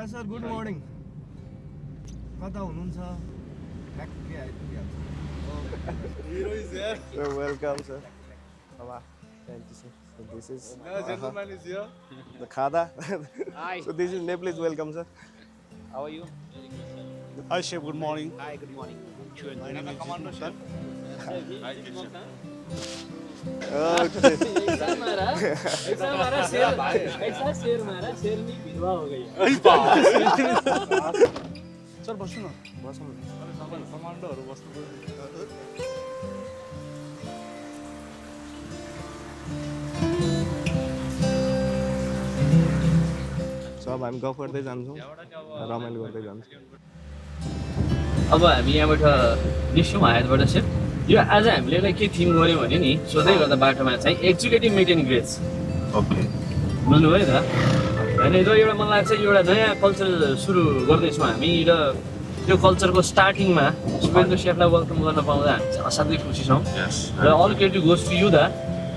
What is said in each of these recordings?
प्रकाश sir good morning कता हुनुहुन्छ ठ्याक्कै आइपुगिहाल्छ hero is here welcome sir thank you sir so this is the gentleman is here the khada Hi. so this is Nepalese welcome sir How are you? Hi chef, good morning. Hi, good morning. My name is commander chef okay ऐसा हमारा शेर मारा शेर में विधवा हो गई sir बस्नु न बसौँ न कमान्डोहरु बस्नु सब हामी गफ गर्दै जान्छौँ रमाइलो गर्दै जान्छौँ अब हामी यहाँबाट निस्क्यौँ हायतबाट सेफ यो आज हामीले एउटा के थिम गऱ्यौँ भने नि सोध्दै गर्दा बाटोमा चाहिँ एजुकेटिभ मिट एन्ड ग्रेड्स ओके बुझ्नुभयो त होइन र एउटा मलाई लाग्छ एउटा नयाँ कल्चर सुरु गर्दैछौँ हामी र त्यो कल्चरको स्टार्टिङमा सुपेन्द्र सेफलाई वेलकम गर्न पाउँदा हामी चाहिँ असाध्यै खुसी छौँ र अल क्रेडिट गोज टु यु दा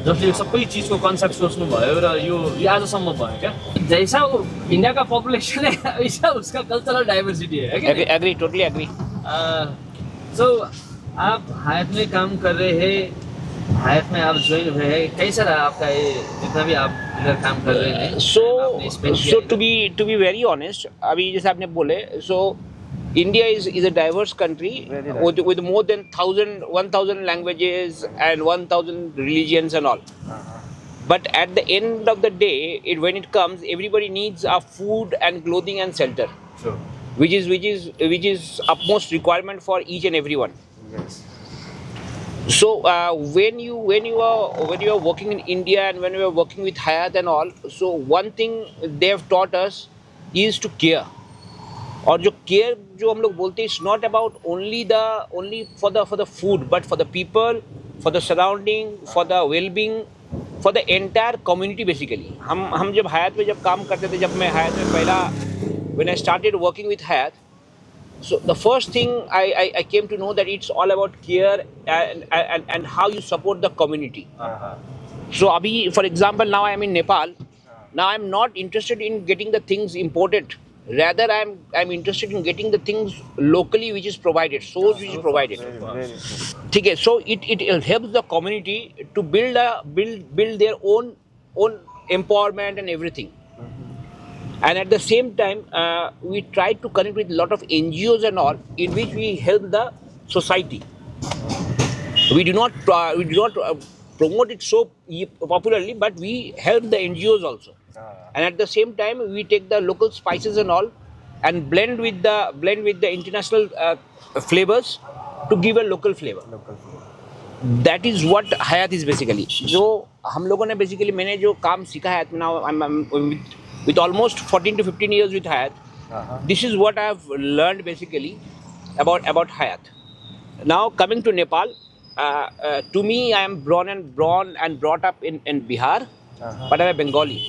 जसले यो सबै चिजको कन्सेप्ट सोच्नु भयो र यो आजसम्म भयो क्या जैसा इंडिया का पॉपुलेशन है वैसा उसका कल्चरल डाइवर्सिटी है क्या एग्री टोटली एग्री सो आप हायत में काम कर रहे हैं हायत में आप ज्वाइन हुए हैं कैसा रहा आपका ये जितना भी आप इधर काम कर रहे हैं सो टू बी वेरी ऑनेस्ट अभी जैसे आपने बोले सो India is a diverse country with more than 1,000 languages and 1,000 religions and all. But at the end of the day, when it comes, everybody needs food and clothing and shelter, Sure. which is utmost requirement for each and everyone. Yes. So when you are working in India and when you are working with Hayat and all, so one thing they have taught us is to care. और जो care जो हम लोग बोलते हैं it's not about only for the food but for the people for the surrounding for the wellbeing for the entire community basically हम जब हयात में जब काम करते थे जब मैं हयात में पहला when I started working with Hyatt so the first thing I came to know that it's all about care and how you support the community. So abhi for example now I am in Nepal. Now I am not interested in getting the things imported. Rather, I'm interested in getting the things locally which is provided, source which is provided. Very true. ठीक है, so it helps the community to build their own empowerment and everything. And at the same time, we try to connect with a lot of NGOs and all, in which we help the society. We do not promote it so popularly, but we help the NGOs also. And at the same time, we take the local spices and all, and blend with the international flavors to give a local flavor. That is what Hayat is basically. जो हम लोगों ने basically मैंने जो काम सीखा है now I'm with almost 14 to 15 years with Hayat. This is what I have learned basically about Hayat. Now coming to Nepal, to me I am born and brought up in Bihar, but I am a Bengali.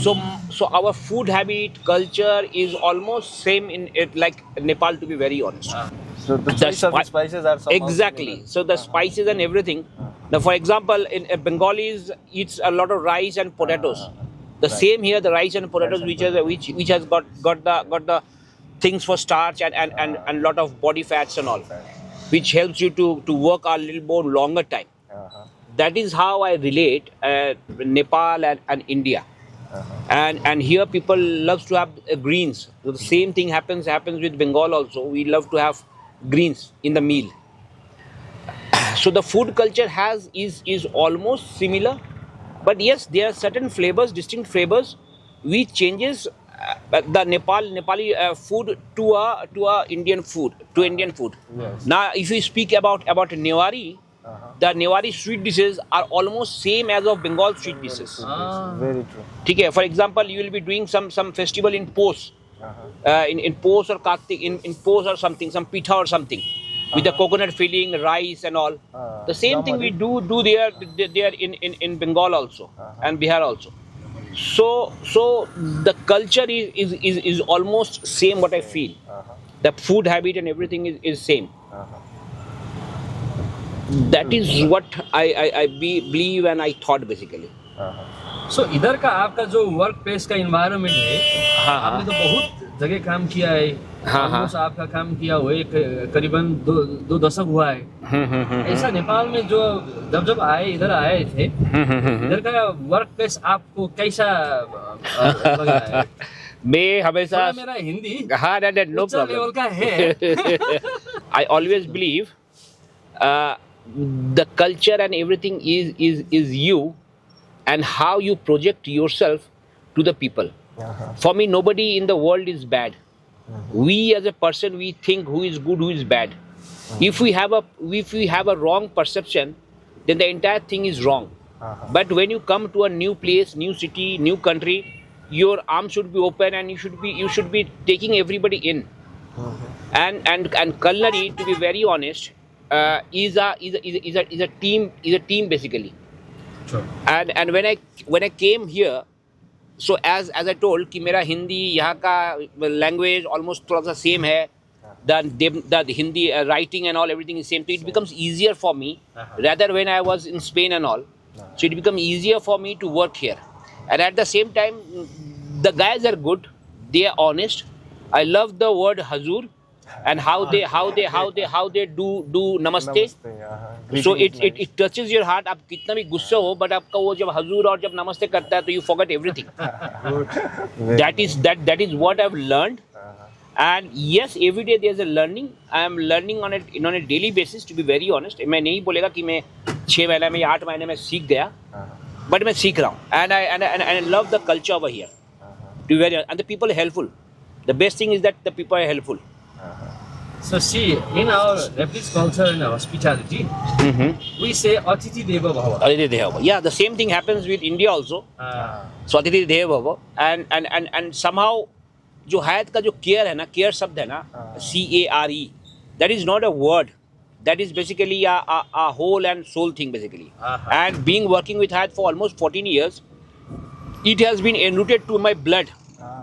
So our food habit, culture is almost same in it like Nepal, to be very honest. So the choice of the spices are somehow exactly similar. so the spices and everything. Now for example in Bengalis eats a lot of rice and potatoes. The same here, the rice and potatoes which has got the things for starch and lot of body fats and all, which helps you to work a little more longer time. That is how I relate Nepal and India. And here people loves to have greens. So the same thing happens with Bengal also. We love to have greens in the meal. So the food culture is almost similar, but yes, there are certain flavors, distinct flavors, which changes the Nepali food to a Indian food. Yes. Now, if we speak about Newari, the Newari sweet dishes are almost same as of Bengal sweet dishes. Very true. ठीक है, for example, you will be doing some festival in Pos, in Pos or Kartik, in Pos or something, some pitha or something, with the coconut filling, rice and all. The same thing we do there in Bengal also and Bihar also. So the culture is almost same. What I feel, the food habit and everything is same. That is what I believe and I thought basically. सो इधर का आपका जो work place का environment है आपने तो बहुत जगह काम किया है, हाँ, हाँ। Almost आपका काम किया हुआ है करीबन दो दशक हुआ है। ऐसा नेपाल में जो जब आए इधर आए थे, इधर का वर्क प्लेस आपको कैसा लगा है? मैं हमेशा थोड़ा मेरा हिंदी हाँ नो उच्च लेवल का है। I always believe the culture and everything is you and how you project yourself to the people. For me, nobody in the world is bad. We as a person, we think who is good, who is bad. If we have a wrong perception, then the entire thing is wrong. But when you come to a new place, new city, new country, your arms should be open and you should be taking everybody in. And culinary, to be very honest, is a team basically. Sure. And when I came here, so as I told कि मेरा हिंदी यहाँ का language almost थोड़ा सा same है, the Hindi writing and all everything is same, so it becomes easier for me rather when I was in Spain and all. So it becomes easier for me to work here, and at the same time the guys are good, they are honest. I love the word hazur and how they do namaste. So it touches your heart. आप कितना भी गुस्सा हो, but आपका वो जब हजूर और जब नमस्ते करता है तो you forget everything. that is what I've learned. And yes, every day there's a learning. I am learning on a daily basis, to be very honest. मैं नहीं बोलेगा कि मैं 6 महीने में या 8 महीने में सीख गया, but मैं सीख रहा हूँ. And I love the culture over here. To be very honest. And the people are helpful. The best thing is that the people are helpful. So see, in our Nepalese culture and hospitality, we say Atiti Deva Bhava. Atiti Deva Bhava. Yeah, the same thing happens with India also. So Atiti Deva Bhava. And somehow जो हयात का जो care है ना, care शब्द है ना, CARE, that is not a word. That is basically a whole and soul thing basically. And being working with Hayat for almost 14 years, it has been enrooted to my blood.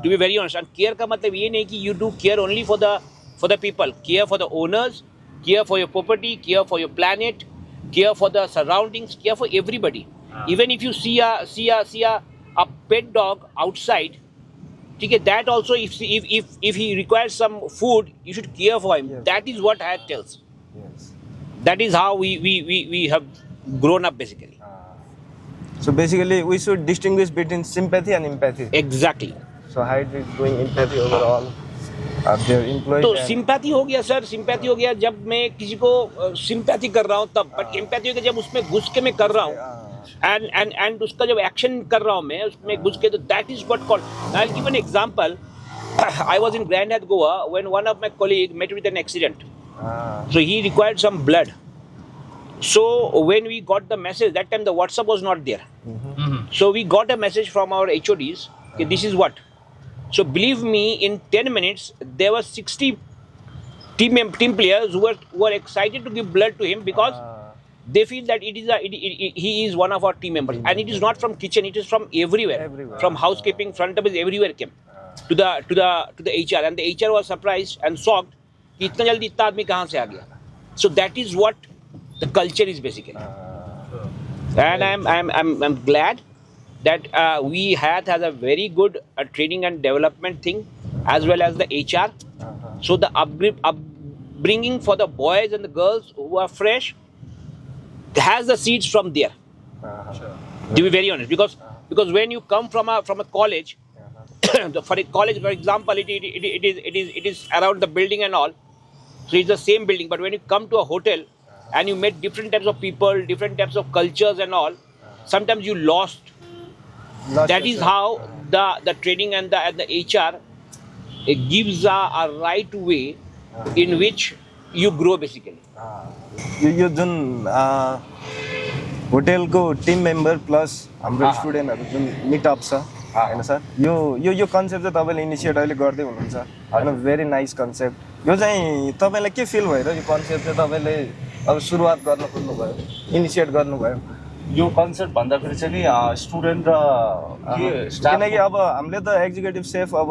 To be very honest. And care का मतलब ये नहीं कि you do care only for the people. Care for the owners, care for your property, care for your planet, care for the surroundings, care for everybody. Even if you see a pet dog outside, okay, that also if he requires some food, you should care for him. Yes. That is what Hayat tells. Yes. That is how we have grown up basically. So basically, we should distinguish between sympathy and empathy. Exactly. So Hayat is doing empathy overall. Their employees. तो sympathy हो गया sir, sympathy हो गया जब मैं किसी को sympathy कर रहा हूँ तब, बट एम्पैथी हो गया जब उसमें घुस के मैं कर रहा हूँ एंड उसका जब एक्शन कर रहा हूँ मैं उसमें घुस के, तो that is what called. I will give an example. I was in Grand Hyatt Goa when one of my colleagues met with an accident. So he required some blood. So when we got the message, that time the WhatsApp was not there. So we got a message from our HODs, okay, this is what. So believe me, in 10 minutes, there were 60 team players who were excited to give blood to him because they feel that he is one of our team members. And it is not from kitchen, it is from everywhere. From housekeeping, front office, everywhere came to the HR. And the HR was surprised and shocked कि इतना जल्दी इतना आदमी कहाँ से आ गया. So that is what the culture is basically. And I'm glad that we has a very good training and development thing, as well as the HR. So the upbringing for the boys and the girls who are fresh has the seeds from there. To be very honest, because when you come from a college, for a college, for example, it is around the building and all. So it's the same building, but when you come to a hotel and you meet different types of people, different types of cultures and all, sometimes you lost. That is how the training and the HR gives a right way in which you grow basically. यो जुन होटेलको Tim member plus हाम्रो स्टुडेन्टहरु जुन meetup छ हैन sir, यो concept चाहिँ तपाईले initiate अहिले गर्दै हुनुहुन्छ हैन. Very nice concept. यो चाहिँ तपाईलाई के फिल भयो र यो कन्सेप्ट चाहिँ तपाईले अब सुरुवात गर्न खोज्नु भयो, इनिशिएट गर्नु भयो? यो कन्सेप्ट भन्दाखेरि चाहिँ नि स्टुडेन्ट र स्टाफ, किनकि अब हामीले त एक्जिक्युटिभ सेफ अब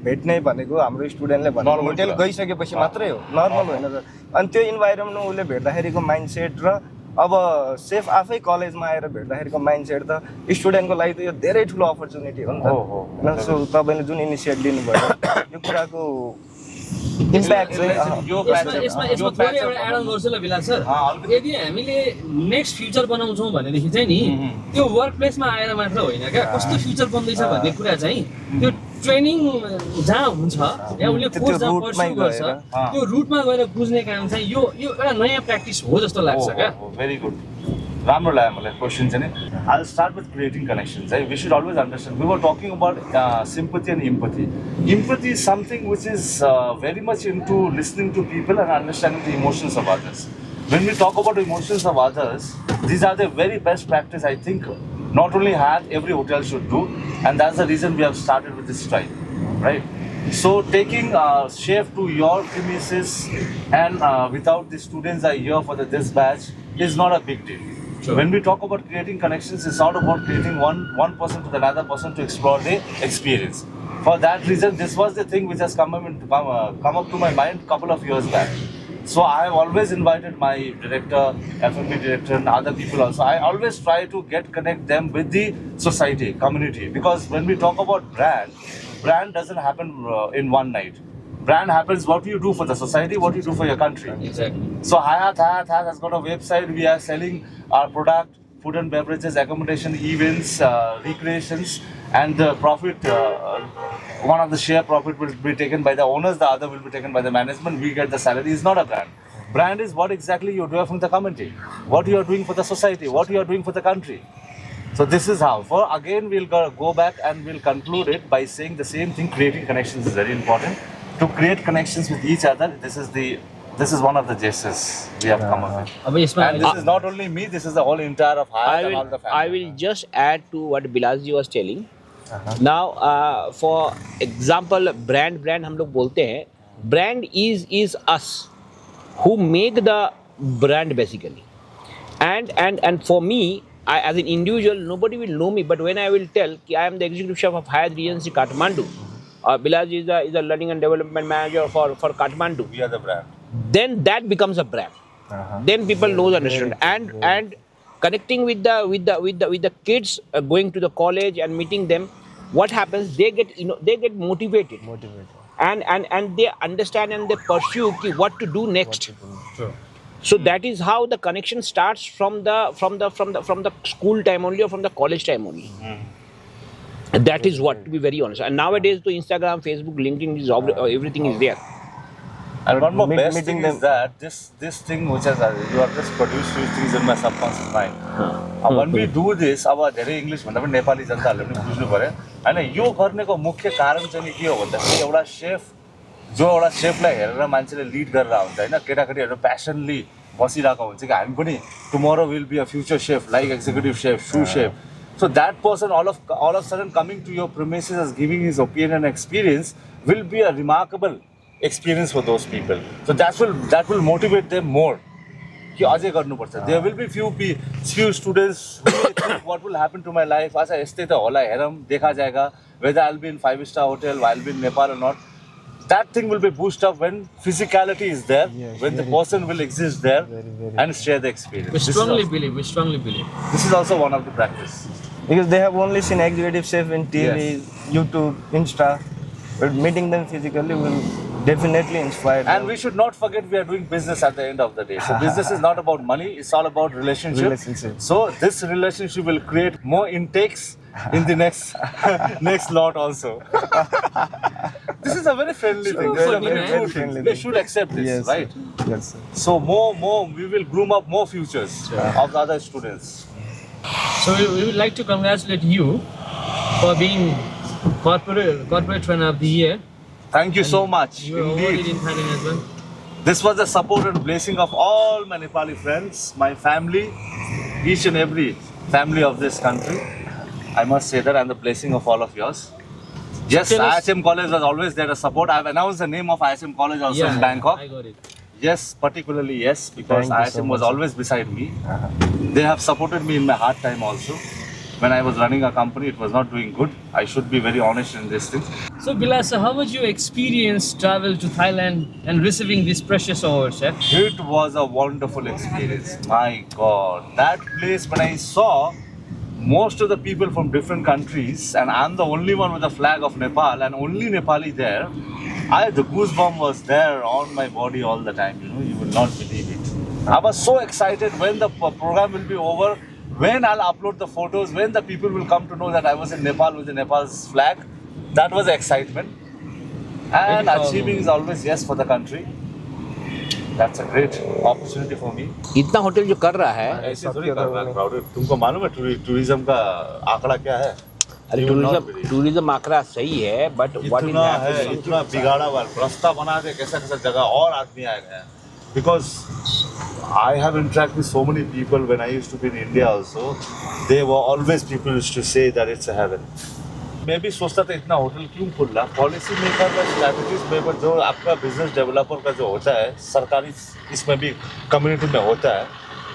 भेट्नै भनेको हाम्रो स्टुडेन्टले भने होटेल गइसकेपछि मात्रै हो, नर्मल होइन सर. अनि त्यो इन्भाइरोमेन्टमा उसले भेट्दाखेरिको माइन्डसेट र अब सेफ आफै कलेजमा आएर भेट्दाखेरिको माइन्डसेट त स्टुडेन्टको लागि त यो धेरै ठुलो अपर्च्युनिटी हो नि त होइन सो तपाईँले जुन इनिसिएट लिनुभयो यो कुराको इम्प्याक्ट चाहिँ यसमा थोरै एउटा एड अन गर्छु ल बिलास सर यदि हामीले नेक्स्ट फ्युचर बनाउँछौँ भनेदेखि चाहिँ नि त्यो वर्क प्लेसमा आएर मात्र होइन क्या कस्तो फ्युचर बन्दैछ भन्ने कुरा चाहिँ त्यो ट्रेनिङ जहाँ हुन्छ या उसले कोर्स जहाँ पर्स्यु गर्छ त्यो रुटमा गएर बुझ्ने काम चाहिँ यो एउटा नयाँ प्र्याक्टिस हो जस्तो लाग्छ क्या भेरी गुड राम्रो लाग्यो मलाई क्वेसन चाहिँ नि I start with creating connections है we should always understand we were talking about sympathy and empathy empathy is something which is very much into listening to people and understanding the emotions of others when we talk about emotions of others, these are the very best practice I think not only had every hotel should do, and that's the reason we have started with this strike, right? So taking chef to your premises and without the students are here for this batch is not a big deal. Sure. When we talk about creating connections, it's not about creating one person to the other person to explore the experience. For that reason, this was the thing which has come up to my mind a couple of years back. So I have always invited my director, F&B director and other people also. I always try to connect them with the society, community. Because when we talk about brand doesn't happen in one night. Brand happens what you do for the society, what you do for your country. Exactly. So Hayat has got a website. We are selling our product, food and beverages, accommodation, events, recreations, and the profit. One of the share profit will be taken by the owners, the other will be taken by the management. We get the salary. It's not a brand. Brand is what exactly you do from the community, what you are doing for the society, what you are doing for the country. So this is how. For again, we'll go back and we'll conclude it by saying the same thing. Creating connections is very important. To create connections with each other, this is one of the gestures we have come up with. अब यसमा And this is not only me, this is the whole entire of Hayat and all the family. I will just add to what Bilasji was telling. Now, for example, brand हम लोग बोलते हैं, brand is us who make the brand basically. And for me, as an individual, nobody will know me. But when I will tell that I am the executive chef of Hyatt Regency Kathmandu, Bilasji is a learning and development manager for Kathmandu. We are the brand. Then that becomes a brand. Then people know the restaurant and connecting with the kids going to the college and meeting them. What happens? They get motivated. And they understand and they pursue what to do next. Sure. So that is how the connection starts from the school time only or from the college time only. That is what, to be very honest. And nowadays, the Instagram, Facebook, LinkedIn is everything is there. And one more best meeting thing them. is that this thing which has you have just produced few things in my subconscious mind. When we do this, अब धेरै English भन्दा पनि नेपाली जनताहरूले पनि बुझ्नु पर्यो हैन यो गर्नेको मुख्य कारण चाहिँ के हो भन्दाखेरि एउटा सेफलाई हेरेर मान्छेले लिड गरेर हुन्छ हैन केटाकेटीहरू प्यासनली बसिरहेको हुन्छ कि हामी पनि tomorrow will be a future chef like executive chef shoe chef so that person all of sudden coming to your premises as giving his opinion and experience will be a remarkable experience for those people. So that will motivate them more. कि अझै गर्नुपर्छ. There will be few students who may think what will happen to my life. अच्छा यस्तै त होला हेरौँ देखा जाएगा whether I'll be in 5-star hotel, I'll be in Nepal or not. That thing will be boosted up when physicality is there, when the person will exist there and share the experience. We strongly believe. This is also one of the practice. Because they have only seen executive chef in TV, YouTube, Insta, but meeting them physically will definitely inspire them. And we should not forget we are doing business at the end of the day. So business is not about money, it's all about relationship. So this relationship will create more intakes in the next lot also. This is a very friendly thing. This is a very friendly thing. We should accept this, right? Yes, sir. So more we will groom up more futures of the other students. So we would like to congratulate you for being corporate trainer of the year. Thank you so much. You were awarded Indeed. in Thailand as well. This was the support and blessing of all my Nepali friends, my family, each and every family of this country. I must say that, and the blessing of all of yours. Yes, Tell us- ISM College was always there to support. I've announced the name of ISM College also in Bangkok. I got it. Yes, particularly yes, because Thank you so ISM was much. always beside me. They have supported me in my hard time also. when I was running a company, it was not doing good. I should be very honest in these things. So Bilal, sir, how was your experience travel to Thailand and receiving these precious awards, sir? It was a wonderful experience. My God, that place when I saw most of the people from different countries, and I'm the only one with the flag of Nepal and only Nepali there. The goosebump was there on my body all the time. You will not believe it. I was so excited when the program will be over, when I'll upload the photos, when the people will come to know that I was in Nepal with the Nepal's flag. That was the excitement. And achieving is always yes for the country. That's a great opportunity for me. इतना hotel जो कर रहा है, ऐसे थोड़ी कर रहा है crowded. तुमको मालूम है टूरिज्म का आंकड़ा क्या है? अरे टूरिज्म आंकड़ा सही है, बट व्हाट इज है इतना बिगाड़ा हुआ रास्ता बना दे कैसा कैसा जगह और आदमी आए हैं. Because I have interacted with so many people when I used to be in India also. They were always people used to say that it's a heaven. मैं भी सोचता था इतना होटल क्यों खुल रहा. पॉलिसी मेकर का स्ट्रैटेजीज में जो आपका बिजनेस डेवलपर का जो होता है सरकारी इसमें भी कम्युनिटी में होता है,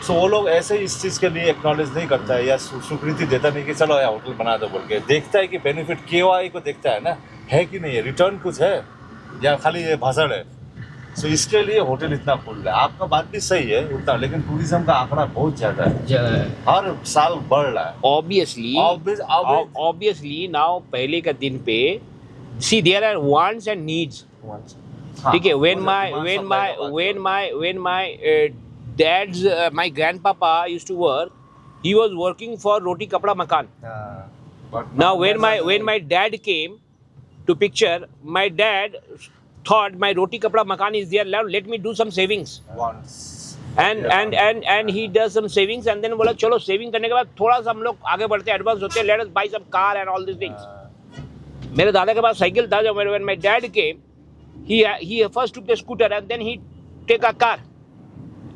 सो वो लोग ऐसे ही इस चीज़ के लिए एक्नॉलेज नहीं करता है या स्वीकृति देता नहीं कि चलो यार होटल बना दो बोल के. देखता है कि बेनिफिट KOI को देखता है ना, है कि नहीं है, रिटर्न कुछ है या खाली ये भाषण है. सो इसके लिए होटल इतना खुल रहा है. आपका बात भी सही है उतना, लेकिन टूरिज्म का आंकड़ा बहुत ज़्यादा है, हर साल बढ़ रहा है. ऑब्वियसली नाउ पहले का दिन पे see there are wants and needs. ठीक है, when my dad's my grandpapa used to work, he was working for Roti Kapda Makan. Now when my dad came to picture, my dad thought my Roti Kapda Makan is there, let me do some savings. And he does some savings and then बोला चलो saving करने के बाद थोड़ा सा हम लोग आगे बढ़ते एडवांस होते, let us buy some car and all these things. मेरे दादा के पास साइकिल था, जब when my dad came, he first took the scooter and then he take a car.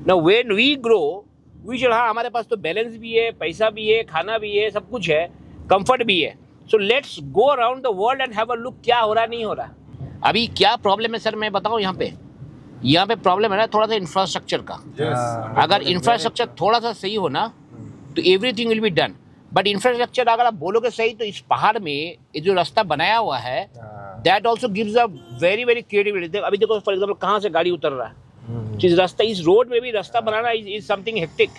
Now when we grow, we should हाँ हमारे पास तो balance भी है, पैसा भी है, खाना भी है, सब कुछ है, कंफर्ट भी है. So let's go around the world and have a look क्या हो रहा नहीं हो रहा. अभी क्या प्रॉब्लम है सर मैं बताऊँ यहाँ पे प्रॉब्लम है ना थोड़ा सा इंफ्रास्ट्रक्चर का. अगर इंफ्रास्ट्रक्चर थोड़ा सा सही हो ना तो everything will be done. But infrastructure अगर आप बोलोगे सही तो इस पहाड़ में ये जो रास्ता बनाया हुआ है that also gives a very very creativity. अभी देखो फॉर एग्जाम्पल कहाँ से गाड़ी उतर रहा है, इस रास्ता, इस रोड में भी रास्ता बनाना इज समथिंग हेक्टिक.